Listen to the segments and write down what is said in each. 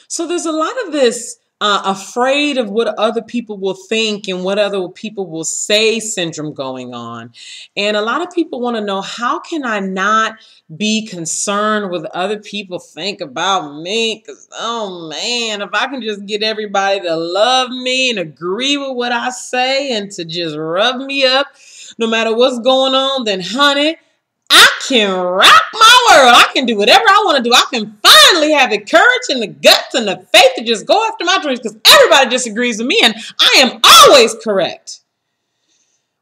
So there's a lot of this afraid of what other people will think and what other people will say syndrome going on. And a lot of people want to know, how can I not be concerned with other people think about me? Because, oh man, if I can just get everybody to love me and agree with what I say and to just rub me up no matter what's going on, then honey, I can rock my world. I can do whatever I want to do. I can finally have the courage and the guts and the faith to just go after my dreams because everybody disagrees with me and I am always correct.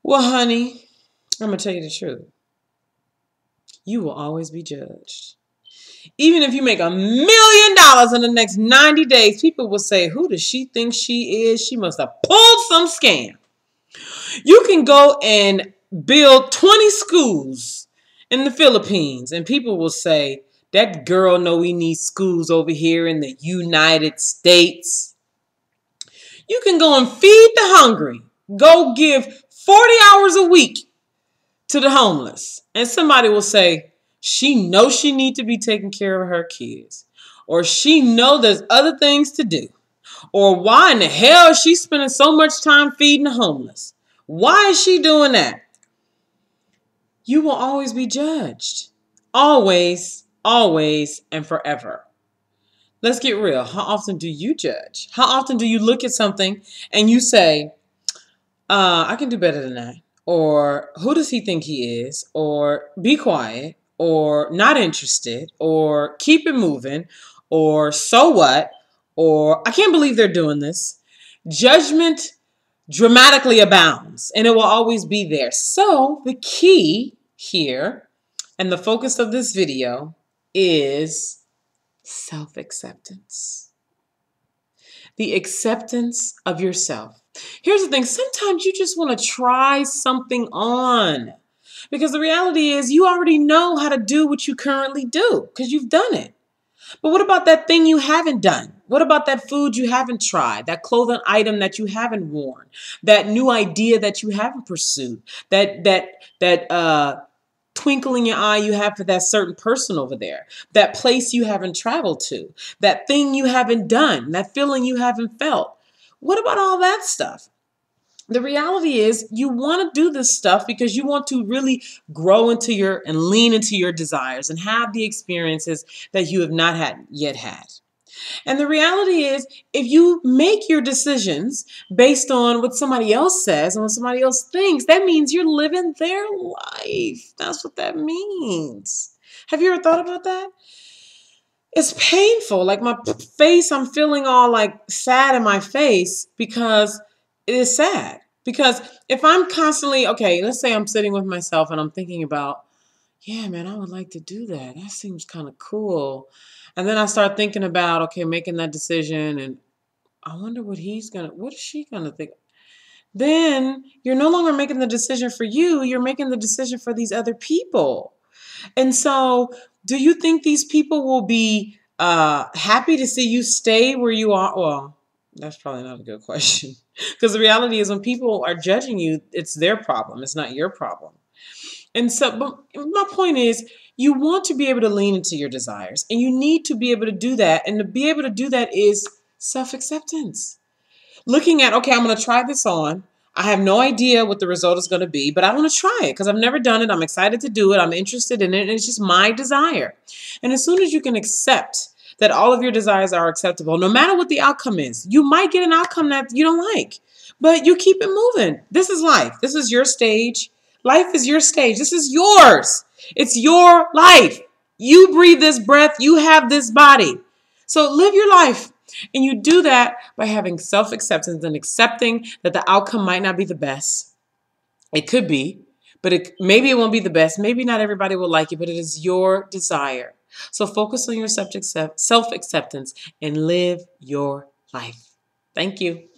Well, honey, I'm going to tell you the truth. You will always be judged. Even if you make $1 million in the next 90 days, people will say, who does she think she is? She must have pulled some scam. You can go and build 20 schools in the Philippines, and people will say, that girl know we need schools over here in the United States. You can go and feed the hungry. Go give 40 hours a week to the homeless. And somebody will say, she knows she need to be taking care of her kids. Or she know there's other things to do. Or why in the hell is she spending so much time feeding the homeless? Why is she doing that? You will always be judged. Always, always, and forever. Let's get real. How often do you judge? How often do you look at something and you say, I can do better than that? Or who does he think he is? Or be quiet? Or not interested? Or keep it moving? Or so what? Or I can't believe they're doing this. Judgment dramatically abounds, and it will always be there. So the key here and the focus of this video is self-acceptance. The acceptance of yourself. Here's the thing. Sometimes you just want to try something on because the reality is you already know how to do what you currently do because you've done it. But what about that thing you haven't done? What about that food you haven't tried? That clothing item that you haven't worn? That new idea that you haven't pursued? That twinkle in your eye you have for that certain person over there? That place you haven't traveled to? That thing you haven't done? That feeling you haven't felt? What about all that stuff? The reality is you want to do this stuff because you want to really grow into and lean into your desires and have the experiences that you have not yet had. And the reality is, if you make your decisions based on what somebody else says and what somebody else thinks, that means you're living their life. That's what that means. Have you ever thought about that? It's painful. Like my face, I'm feeling all like sad in my face because it is sad. Because if I'm constantly, okay, let's say I'm sitting with myself and I'm thinking about, yeah, man, I would like to do that. That seems kind of cool. And then I start thinking about, okay, making that decision and I wonder what is she going to think? Then you're no longer making the decision for you. You're making the decision for these other people. And so do you think these people will be happy to see you stay where you are? Well, that's probably not a good question. Because the reality is when people are judging you, it's their problem. It's not your problem. And so but my point is you want to be able to lean into your desires. And you need to be able to do that. And to be able to do that is self-acceptance. Looking at, okay, I'm going to try this on. I have no idea what the result is going to be, but I want to try it because I've never done it. I'm excited to do it. I'm interested in it. And it's just my desire. And as soon as you can accept that all of your desires are acceptable, no matter what the outcome is, you might get an outcome that you don't like, but you keep it moving. This is life. This is your stage. Life is your stage. This is yours. It's your life. You breathe this breath. You have this body. So live your life. And you do that by having self-acceptance and accepting that the outcome might not be the best. It could be, but maybe it won't be the best. Maybe not everybody will like it, but it is your desire. So focus on your self-acceptance and live your life. Thank you.